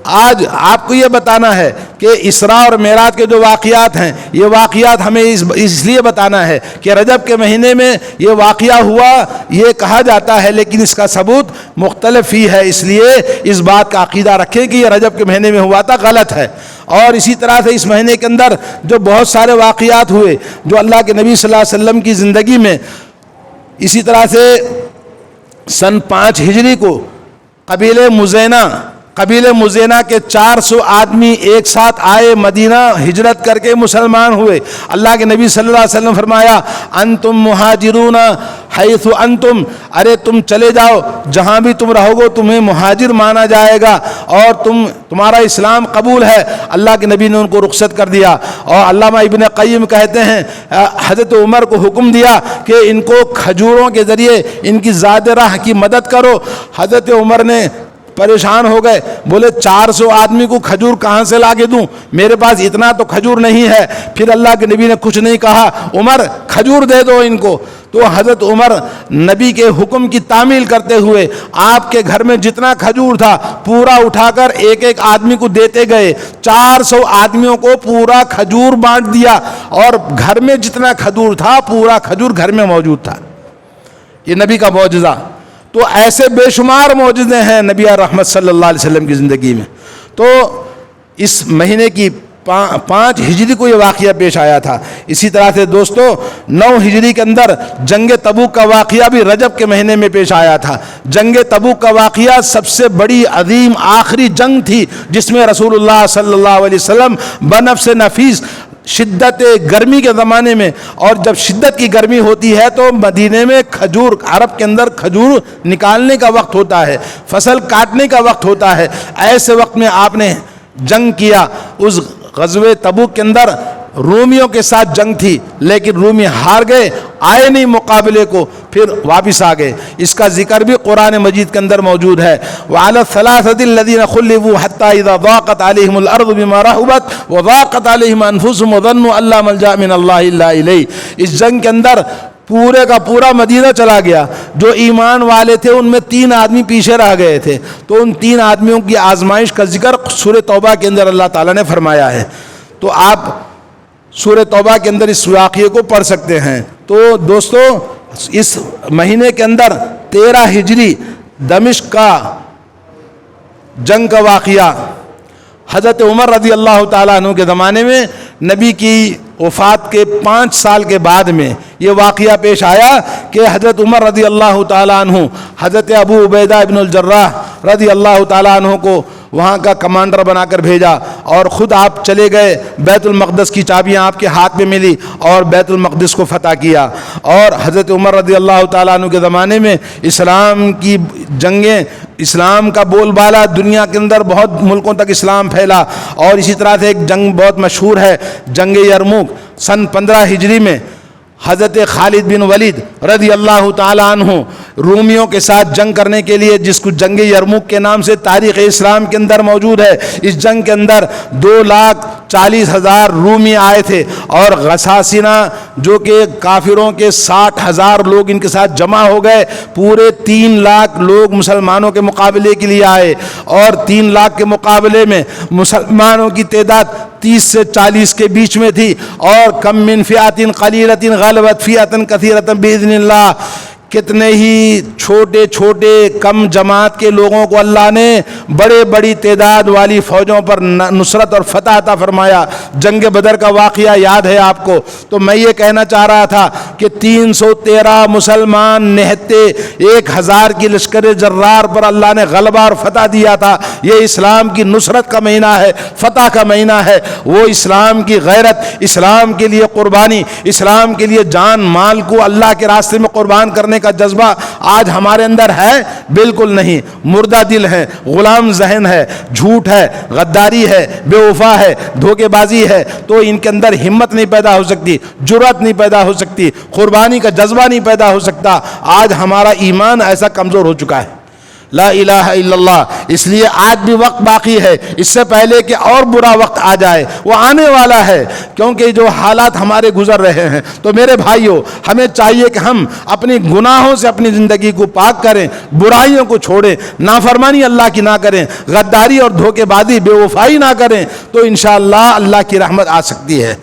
آج آپ کو یہ بتانا ہے کہ اسراء اور معراج کے جو واقعات ہیں, یہ واقعات ہمیں اس لیے بتانا ہے کہ رجب کے مہینے میں یہ واقعہ ہوا, یہ کہا جاتا ہے, لیکن اس کا ثبوت مختلف ہی ہے. اس لیے اس بات کا عقیدہ رکھیں کہ یہ رجب کے مہینے میں ہوا تھا, غلط ہے. اور اسی طرح سے اس مہینے کے اندر جو بہت سارے واقعات ہوئے جو اللہ کے نبی صلی اللہ علیہ وسلم کی زندگی میں, اسی طرح سے سن 5 ہجری کو قبیلے مزینہ کے 400 آدمی ایک ساتھ آئے, مدینہ ہجرت کر کے مسلمان ہوئے. اللہ کے نبی صلی اللہ علیہ وسلم فرمایا انتم مہاجرون حیث انتم, ارے تم چلے جاؤ جہاں بھی تم رہو گے تمہیں مہاجر مانا جائے گا, اور تمہارا اسلام قبول ہے. اللہ کے نبی نے ان کو رخصت کر دیا. اور علامہ ابن قیم کہتے ہیں حضرت عمر کو حکم دیا کہ ان کو کھجوروں کے ذریعے ان کی زاد راہ کی مدد کرو. حضرت عمر نے پریشان ہو گئے, بولے 400 آدمی کو کھجور کہاں سے لا کے دوں, میرے پاس اتنا تو کھجور نہیں ہے. پھر اللہ کے نبی نے کچھ نہیں کہا, عمر کھجور دے دو ان کو. تو حضرت عمر نبی کے حکم کی تعمیل کرتے ہوئے آپ کے گھر میں جتنا کھجور تھا پورا اٹھا کر ایک ایک آدمی کو دیتے گئے. 400 آدمیوں کو پورا کھجور بانٹ دیا, اور گھر میں جتنا کھجور تھا پورا کھجور گھر میں موجود تھا. یہ نبی کا معجزہ. تو ایسے بے شمار معجزے ہیں نبی رحمت صلی اللہ علیہ وسلم کی زندگی میں. تو اس مہینے کی 5 ہجری کو یہ واقعہ پیش آیا تھا۔ اسی طرح سے دوستو 9 ہجری کے اندر جنگ تبوک کا واقعہ بھی رجب کے مہینے میں پیش آیا تھا۔ جنگ تبوک کا واقعہ سب سے بڑی عظیم آخری جنگ تھی جس میں رسول اللہ صلی اللہ علیہ وسلم بنفس نفیس شدت گرمی کے زمانے میں، اور جب شدت کی گرمی ہوتی ہے تو مدینے میں کھجور، عرب کے اندر کھجور نکالنے کا وقت ہوتا ہے، فصل کاٹنے کا وقت ہوتا ہے، ایسے وقت میں آپ نے جنگ کیا۔ اس غزوہ تبوک کے اندر رومیوں کے ساتھ جنگ تھی، لیکن رومی ہار گئے، آئے نہیں مقابلے کو، پھر واپس آ گئے۔ اس کا ذکر بھی قرآن مجید کے اندر موجود ہے۔ وعلى الثلاثة الذين خلفوا حتى إذا ضاقت عليهم الأرض بما رحبت وضاقت عليهم أنفسهم وظنوا أن لا ملجأ من الله إلا إليه۔ اس جنگ کے اندر پورے کا پورا مدینہ چلا گیا۔ جو ایمان والے تھے ان میں 3 آدمی پیچھے رہ گئے تھے، تو ان 3 آدمیوں کی آزمائش کا ذکر سورہ توبہ کے اندر اللہ تعالیٰ نے فرمایا ہے۔ تو آپ سورہ توبہ کے اندر اس واقعے کو پڑھ سکتے ہیں۔ تو دوستو اس مہینے کے اندر 13 ہجری دمشق کا جنگ کا واقعہ، حضرت عمر رضی اللہ تعالیٰ عنہ کے زمانے میں نبی کی وفات کے 5 سال کے بعد میں یہ واقعہ پیش آیا کہ حضرت عمر رضی اللہ تعالیٰ عنہ حضرت ابو عبیدہ ابن الجراح رضی اللہ تعالیٰ عنہ کو وہاں کا کمانڈر بنا کر بھیجا، اور خود آپ چلے گئے، بیت المقدس کی چابیاں آپ کے ہاتھ میں ملی اور بیت المقدس کو فتح کیا۔ اور حضرت عمر رضی اللہ تعالیٰ عنہ کے زمانے میں اسلام کی جنگیں، اسلام کا بول بالا دنیا کے اندر بہت ملکوں تک اسلام پھیلا۔ اور اسی طرح سے ایک جنگ بہت مشہور ہے، جنگ یرموک، سن 15 ہجری میں حضرت خالد بن ولید رضی اللہ تعالیٰ عنہ رومیوں کے ساتھ جنگ کرنے کے لیے، جس کو جنگ یرموک کے نام سے تاریخ اسلام کے اندر موجود ہے، اس جنگ کے اندر 2,40,000 رومی آئے تھے، اور غساسنہ جو کہ کافروں کے 60,000 لوگ ان کے ساتھ جمع ہو گئے۔ پورے 3 لاکھ لوگ مسلمانوں کے مقابلے کے لیے آئے، اور 3 لاکھ کے مقابلے میں مسلمانوں کی تعداد 30 سے 40 کے بیچ میں تھی۔ اور کم من فئۃ قلیلۃ غلبت فئۃ کثیرۃ باذن اللہ، کتنے ہی چھوٹے چھوٹے کم جماعت کے لوگوں کو اللہ نے بڑے بڑی تعداد والی فوجوں پر نصرت اور فتح عطا فرمایا۔ جنگ بدر کا واقعہ یاد ہے آپ کو۔ تو میں یہ کہنا چاہ رہا تھا کہ 313 مسلمان نہتے 1000 کی لشکر جرار پر اللہ نے غلبہ اور فتح دیا تھا۔ یہ اسلام کی نصرت کا مہینہ ہے، فتح کا مہینہ ہے۔ وہ اسلام کی غیرت، اسلام کے لیے قربانی، اسلام کے لیے جان مال کو اللہ کے راستے میں قربان کرنے کا جذبہ آج ہمارے اندر ہے؟ بالکل نہیں۔ مردہ دل ہے، غلام ذہن ہے، جھوٹ ہے، غداری ہے، بے وفا ہے، دھوکے بازی ہے، تو ان کے اندر ہمت نہیں پیدا ہو سکتی، جرأت نہیں پیدا ہو سکتی، قربانی کا جذبہ نہیں پیدا ہو سکتا۔ آج ہمارا ایمان ایسا کمزور ہو چکا ہے، لا الہ الا اللہ۔ اس لیے آج بھی وقت باقی ہے، اس سے پہلے کہ اور برا وقت آ جائے، وہ آنے والا ہے، کیونکہ جو حالات ہمارے گزر رہے ہیں۔ تو میرے بھائیوں، ہمیں چاہیے کہ ہم اپنی گناہوں سے اپنی زندگی کو پاک کریں، برائیوں کو چھوڑیں، نافرمانی اللہ کی نہ کریں، غداری اور دھوکے بازی بے وفائی نہ کریں، تو انشاءاللہ اللہ کی رحمت آ سکتی ہے۔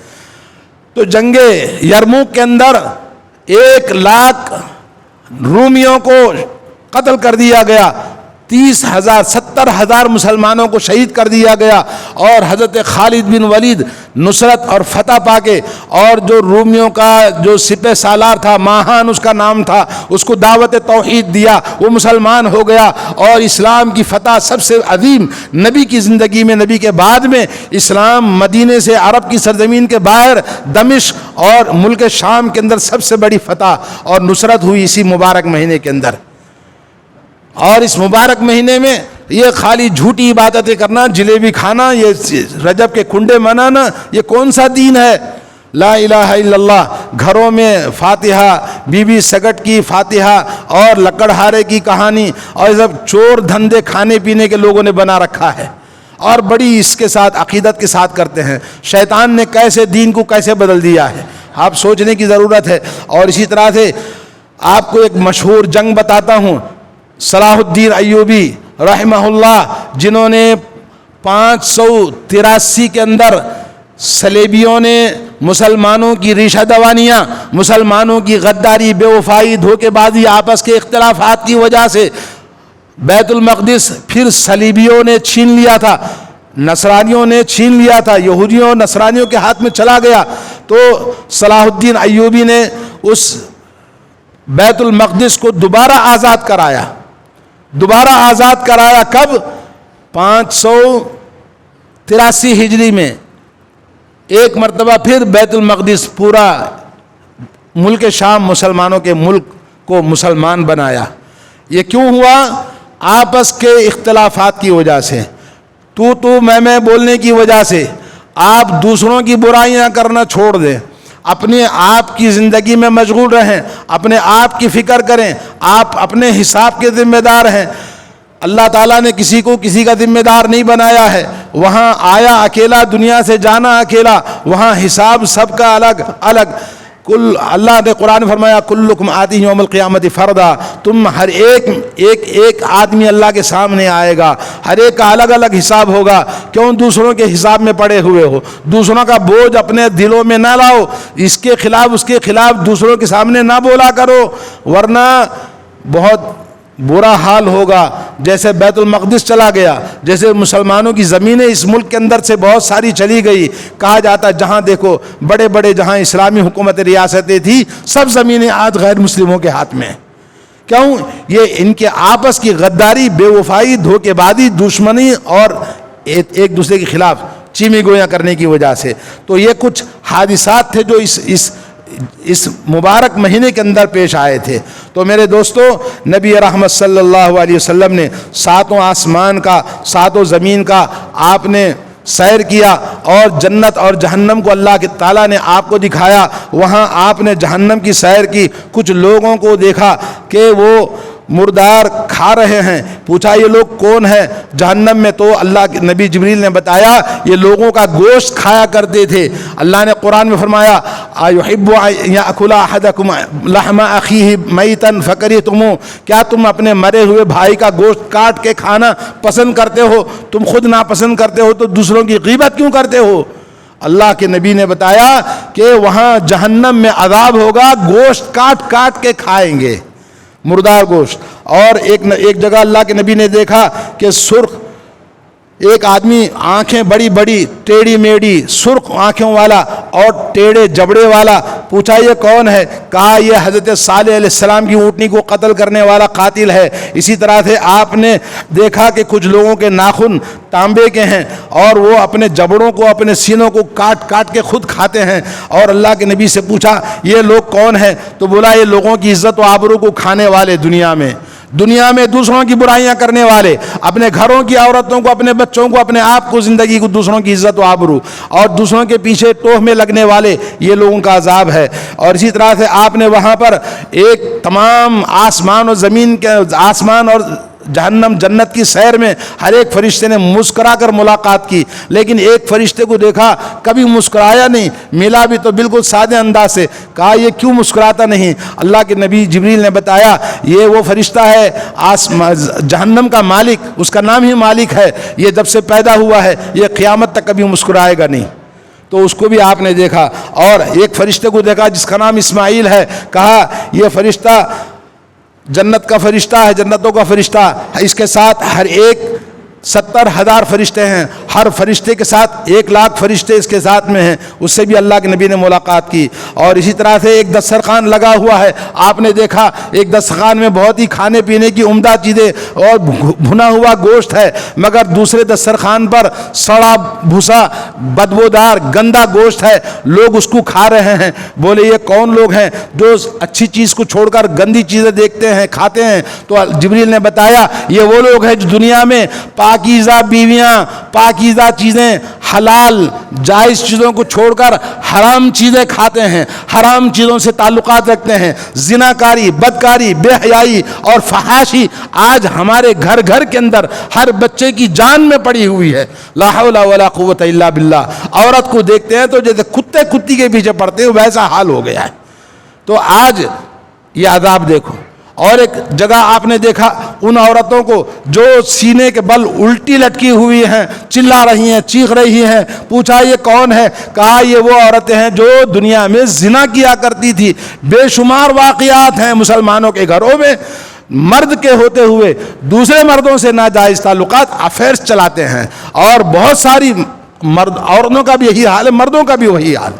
تو جنگ یرموک کے اندر 1 لاکھ رومیوں کو قتل کر دیا گیا، 30,000 70,000 مسلمانوں کو شہید کر دیا گیا، اور حضرت خالد بن ولید نصرت اور فتح پا کے، اور جو رومیوں کا جو سپہ سالار تھا، ماہان اس کا نام تھا، اس کو دعوت توحید دیا، وہ مسلمان ہو گیا، اور اسلام کی فتح سب سے عظیم نبی کی زندگی میں، نبی کے بعد میں اسلام مدینے سے عرب کی سرزمین کے باہر دمشق اور ملک شام کے اندر سب سے بڑی فتح اور نصرت ہوئی اسی مبارک مہینے کے اندر۔ اور اس مبارک مہینے میں یہ خالی جھوٹی عبادتیں کرنا، جلیبی کھانا، یہ رجب کے کنڈے منانا، یہ کون سا دین ہے؟ لا الہ الا اللہ۔ گھروں میں فاتحہ، بی بی سگٹ کی فاتحہ اور لکڑہارے کی کہانی، اور یہ سب چور دھندے کھانے پینے کے لوگوں نے بنا رکھا ہے، اور بڑی اس کے ساتھ عقیدت کے ساتھ کرتے ہیں۔ شیطان نے کیسے دین کو کیسے بدل دیا ہے، آپ سوچنے کی ضرورت ہے۔ اور اسی طرح سے آپ کو ایک مشہور جنگ بتاتا ہوں، صلاح الدین ایوبی رحمہ اللہ، جنہوں نے 583 کے اندر صلیبیوں نے مسلمانوں کی ریشہ دوانیاں، مسلمانوں کی غداری، بے وفائی، دھوکے بازی، آپس کے اختلافات کی وجہ سے بیت المقدس پھر صلیبیوں نے چھین لیا تھا۔ نصرانیوں نے چھین لیا تھا، یہودیوں اور نصرانیوں کے ہاتھ میں چلا گیا، تو صلاح الدین ایوبی نے اس بیت المقدس کو دوبارہ آزاد کرایا۔ دوبارہ آزاد کرایا کب؟ 583 ہجری میں ایک مرتبہ پھر بیت المقدس، پورا ملک شام مسلمانوں کے ملک کو مسلمان بنایا۔ یہ کیوں ہوا؟ آپس کے اختلافات کی وجہ سے، تو میں بولنے کی وجہ سے۔ آپ دوسروں کی برائیاں کرنا چھوڑ دیں، اپنے آپ کی زندگی میں مشغول رہیں، اپنے آپ کی فکر کریں، آپ اپنے حساب کے ذمہ دار ہیں۔ اللہ تعالیٰ نے کسی کو کسی کا ذمہ دار نہیں بنایا ہے، وہاں آیا اکیلا، دنیا سے جانا اکیلا، وہاں حساب سب کا الگ الگ۔ اللہ نے قرآن فرمایا کلکم آتی یوم القیامت فردا، تم ہر ایک آدمی اللہ کے سامنے آئے گا، ہر ایک کا الگ الگ حساب ہوگا۔ کیوں دوسروں کے حساب میں پڑے ہوئے ہو؟ دوسروں کا بوجھ اپنے دلوں میں نہ لاؤ، اس کے خلاف اس کے خلاف دوسروں کے سامنے نہ بولا کرو، ورنہ بہت برا حال ہوگا۔ جیسے بیت المقدس چلا گیا، جیسے مسلمانوں کی زمینیں اس ملک کے اندر سے بہت ساری چلی گئی، کہا جاتا جہاں دیکھو بڑے بڑے جہاں اسلامی حکومت ریاستیں تھی، سب زمینیں آج غیر مسلموں کے ہاتھ میں ہیں۔ کیوں؟ یہ ان کے آپس کی غداری، بے وفائی، دھوکے بازی، دشمنی اور ایک دوسرے کے خلاف چیمی گویاں کرنے کی وجہ سے۔ تو یہ کچھ حادثات تھے جو اس مبارک مہینے کے اندر پیش آئے تھے۔ تو میرے دوستو، نبی رحمت صلی اللہ علیہ وسلم نے ساتوں آسمان کا، ساتوں زمین کا آپ نے سیر کیا، اور جنت اور جہنم کو اللہ کے تعالیٰ نے آپ کو دکھایا۔ وہاں آپ نے جہنم کی سیر کی، کچھ لوگوں کو دیکھا کہ وہ مردار کھا رہے ہیں۔ پوچھا یہ لوگ کون ہیں جہنم میں؟ تو اللہ کے نبی جبریل نے بتایا یہ لوگوں کا گوشت کھایا کرتے تھے۔ اللہ نے قرآن میں فرمایا اَيُحِبُّ أَن يَأْكُلَ أَحَدُكُمْ لَحْمَ أَخِيهِ مَيْتًا فَكَرِهْتُمُوهُ، کیا تم اپنے مرے ہوئے بھائی کا گوشت کاٹ کے کھانا پسند کرتے ہو؟ تم خود ناپسند کرتے ہو تو دوسروں کی غیبت کیوں کرتے ہو؟ اللہ کے نبی نے بتایا کہ وہاں جہنم میں عذاب ہوگا، گوشت کاٹ کاٹ کے کھائیں گے، مردار گوشت۔ اور ایک جگہ اللہ کے نبی نے دیکھا کہ سرخ ایک آدمی، آنکھیں بڑی بڑی، ٹیڑھی میڑھی، سرخ آنکھوں والا اور ٹیڑھے جبڑے والا۔ پوچھا یہ کون ہے؟ کہا یہ حضرت صالح علیہ السلام کی اونٹنی کو قتل کرنے والا قاتل ہے۔ اسی طرح سے آپ نے دیکھا کہ کچھ لوگوں کے ناخن تانبے کے ہیں اور وہ اپنے جبڑوں کو، اپنے سینوں کو کاٹ کاٹ کے خود کھاتے ہیں۔ اور اللہ کے نبی سے پوچھا یہ لوگ کون ہیں؟ تو بولا یہ لوگوں کی عزت و آبرو کو کھانے والے، دنیا میں دوسروں کی برائیاں کرنے والے، اپنے گھروں کی عورتوں کو، اپنے بچوں کو، اپنے آپ کو، زندگی کو، دوسروں کی عزت و آبرو اور دوسروں کے پیچھے ٹوہ میں لگنے والے، یہ لوگوں کا عذاب ہے۔ اور اسی طرح سے آپ نے وہاں پر ایک تمام آسمان اور زمین کے، آسمان اور جہنم جنت کی سیر میں ہر ایک فرشتے نے مسکرا کر ملاقات کی، لیکن ایک فرشتے کو دیکھا کبھی مسکرایا نہیں، ملا بھی تو بالکل سادے انداز سے۔ کہا یہ کیوں مسکراتا نہیں؟ اللہ کے نبی جبریل نے بتایا یہ وہ فرشتہ ہے جہنم کا مالک، اس کا نام ہی مالک ہے، یہ جب سے پیدا ہوا ہے یہ قیامت تک کبھی مسکرائے گا نہیں۔ تو اس کو بھی آپ نے دیکھا۔ اور ایک فرشتے کو دیکھا جس کا نام اسماعیل ہے، کہا یہ فرشتہ جنت کا فرشتہ ہے، جنتوں کا فرشتہ، اس کے ساتھ ہر ایک 70,000 فرشتے ہیں، ہر فرشتے کے ساتھ 1,00,000 فرشتے اس کے ساتھ میں ہیں۔ اس سے بھی اللہ کے نبی نے ملاقات کی۔ اور اسی طرح سے ایک دسترخوان لگا ہوا ہے، آپ نے دیکھا ایک دسترخوان میں بہت ہی کھانے پینے کی عمدہ چیزیں اور بھنا ہوا گوشت ہے، مگر دوسرے دسترخوان پر سڑا بھوسا بدبودار گندا گوشت ہے، لوگ اس کو کھا رہے ہیں۔ بولے یہ کون لوگ ہیں جو اچھی چیز کو چھوڑ کر گندی چیزیں دیکھتے ہیں، کھاتے ہیں؟ تو جبریل نے بتایا یہ وہ لوگ ہیں جو دنیا میں پاکیزہ بیویاں، پاکیزہ چیزیں، حلال جائز چیزوں کو چھوڑ کر حرام چیزیں کھاتے ہیں، حرام چیزوں سے تعلقات رکھتے ہیں۔ زناکاری، بدکاری، بے حیائی اور فحاشی آج ہمارے گھر گھر کے اندر ہر بچے کی جان میں پڑی ہوئی ہے۔ لا حول ولا قوت الا باللہ۔ عورت کو دیکھتے ہیں تو جیسے کتے کتی کے پیچھے پڑتے ہیں ویسا حال ہو گیا ہے۔ تو آج یہ عذاب دیکھو۔ اور ایک جگہ آپ نے دیکھا ان عورتوں کو جو سینے کے بل الٹی لٹکی ہوئی ہیں، چلا رہی ہیں، چیخ رہی ہیں۔ پوچھا یہ کون ہے؟ کہا یہ وہ عورتیں ہیں جو دنیا میں زنا کیا کرتی تھی۔ بے شمار واقعات ہیں مسلمانوں کے گھروں میں، مرد کے ہوتے ہوئے دوسرے مردوں سے ناجائز تعلقات، افیئرس چلاتے ہیں. اور بہت ساری عورتوں کا بھی یہی حال ہے، مردوں کا بھی وہی حال.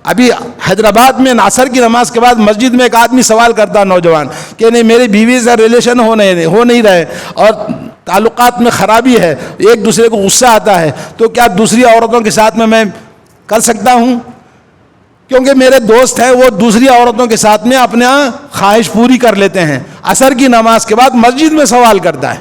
ابھی حیدرآباد میں عصر کی نماز کے بعد مسجد میں ایک آدمی سوال کرتا، نوجوان، کہ نہیں میری بیوی سے ریلیشن ہو نہیں رہے اور تعلقات میں خرابی ہے، ایک دوسرے کو غصہ آتا ہے، تو کیا دوسری عورتوں کے ساتھ میں کر سکتا ہوں؟ کیونکہ میرے دوست ہیں وہ دوسری عورتوں کے ساتھ میں اپنا خواہش پوری کر لیتے ہیں. عصر کی نماز کے بعد مسجد میں سوال کرتا ہے.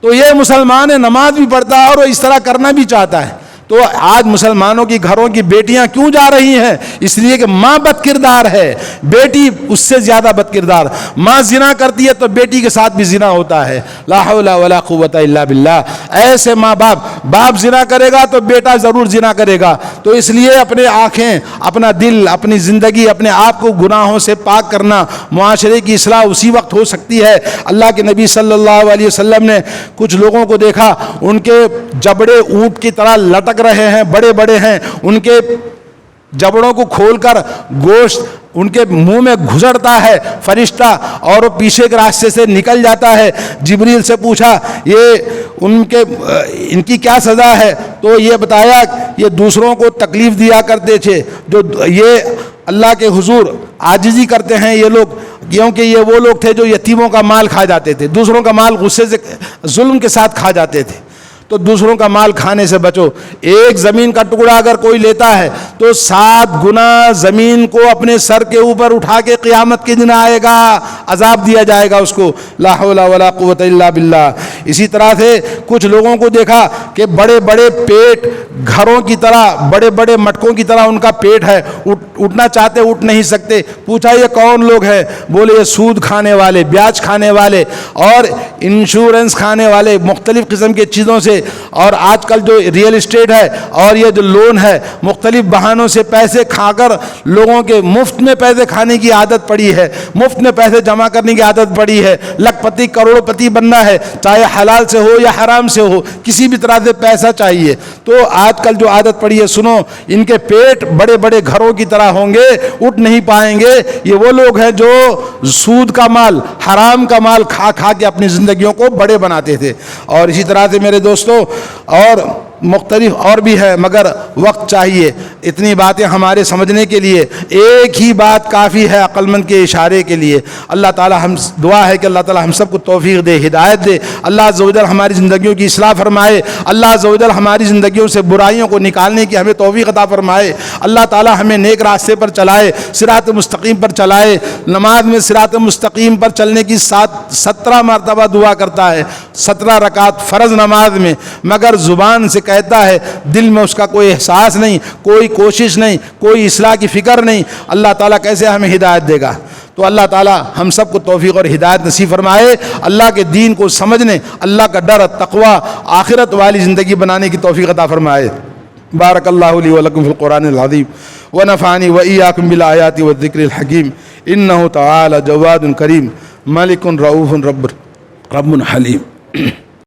تو یہ مسلمان ہے، نماز بھی پڑھتا ہے اور وہ اس طرح کرنا بھی چاہتا ہے. تو آج مسلمانوں کی گھروں کی بیٹیاں کیوں جا رہی ہیں؟ اس لیے کہ ماں بد کردار ہے، بیٹی اس سے زیادہ بد کردار. ماں زنا کرتی ہے تو بیٹی کے ساتھ بھی زنا ہوتا ہے. لا حول ولا قوت الا باللہ. ایسے ماں باپ زنا کرے گا تو بیٹا ضرور زنا کرے گا. تو اس لیے اپنے آنکھیں، اپنا دل، اپنی زندگی، اپنے آپ کو گناہوں سے پاک کرنا. معاشرے کی اصلاح اسی وقت ہو سکتی ہے. اللہ کے نبی صلی اللہ علیہ وسلم نے کچھ لوگوں کو دیکھا، ان کے جبڑے اونٹ کی طرح لٹک رہے ہیں، بڑے بڑے ہیں، ان کے جبڑوں کو کھول کر گوشت ان کے منہ میں گھسڑتا ہے فرشتہ اور وہ پیچھے کے راستے سے نکل جاتا ہے. جبریل سے پوچھا ان کی کیا سزا ہے؟ تو یہ بتایا یہ دوسروں کو تکلیف دیا کرتے تھے، جو یہ اللہ کے حضور عاجزی کرتے ہیں یہ لوگ، کیونکہ یہ وہ لوگ تھے جو یتیموں کا مال کھا جاتے تھے، دوسروں کا مال غصے سے ظلم کے ساتھ کھا جاتے تھے. تو دوسروں کا مال کھانے سے بچو. ایک زمین کا ٹکڑا اگر کوئی لیتا ہے تو 7 گنا زمین کو اپنے سر کے اوپر اٹھا کے قیامت کے دن آئے گا، عذاب دیا جائے گا اس کو. لا حول ولا قوت الا باللہ. اسی طرح سے کچھ لوگوں کو دیکھا کہ بڑے بڑے پیٹ، گھروں کی طرح، بڑے بڑے مٹکوں کی طرح ان کا پیٹ ہے، اٹھنا چاہتے اٹھ نہیں سکتے. پوچھا یہ کون لوگ ہیں؟ بولے یہ سود کھانے والے، بیاج کھانے والے اور انشورنس کھانے والے، مختلف قسم کی چیزوں سے. اور آج کل جو ریئل اسٹیٹ ہے اور یہ جو لون ہے، مختلف بہانوں سے پیسے کھا کر لوگوں کے مفت میں پیسے کھانے کی عادت پڑی ہے، مفت میں پیسے جمع کرنے کی عادت پڑی ہے. لکھ پتی کروڑ پتی بننا ہے، چاہے حلال سے ہو یا حرام سے ہو، کسی بھی طرح سے پیسہ چاہیے. تو آج کل جو عادت پڑی ہے، سنو، ان کے پیٹ بڑے بڑے گھروں کی طرح ہوں گے، اٹھ نہیں پائیں گے. یہ وہ لوگ ہیں جو سود کا مال، حرام کا مال کھا کھا کے اپنی زندگیوں کو بڑے بناتے تھے. اور اسی طرح سے میرے دوستوں اور مختلف اور بھی ہے، مگر وقت چاہیے. اتنی باتیں ہمارے سمجھنے کے لیے ایک ہی بات کافی ہے عقل مند کے اشارے کے لیے. اللہ تعالی ہم دعا ہے کہ اللہ تعالی ہم سب کو توفیق دے، ہدایت دے. اللہ عز و جل ہماری زندگیوں کی اصلاح فرمائے. اللہ عز و جل ہماری زندگیوں سے برائیوں کو نکالنے کی ہمیں توفیق عطا فرمائے. اللہ تعالی ہمیں نیک راستے پر چلائے، صراط مستقیم پر چلائے. نماز میں صراط مستقیم پر چلنے کی 17 مرتبہ دعا کرتا ہے، 17 رکعت فرض نماز میں، مگر زبان سے کہتا ہے، دل میں اس کا کوئی احساس نہیں، کوئی کوشش نہیں، کوئی اصلاح کی فکر نہیں. اللہ تعالیٰ کیسے ہمیں ہدایت دے گا؟ تو اللہ تعالیٰ ہم سب کو توفیق اور ہدایت نصیب فرمائے. اللہ کے دین کو سمجھنے، اللہ کا ڈر، تقوی، آخرت والی زندگی بنانے کی توفیق عطا فرمائے. بارک اللہ لی ولکم فی القرآن العظیم ونفعنی وإیاکم بالآیات والذکر الحکیم. انہ تعالی جواد کریم ملک رؤوف رب حلیم.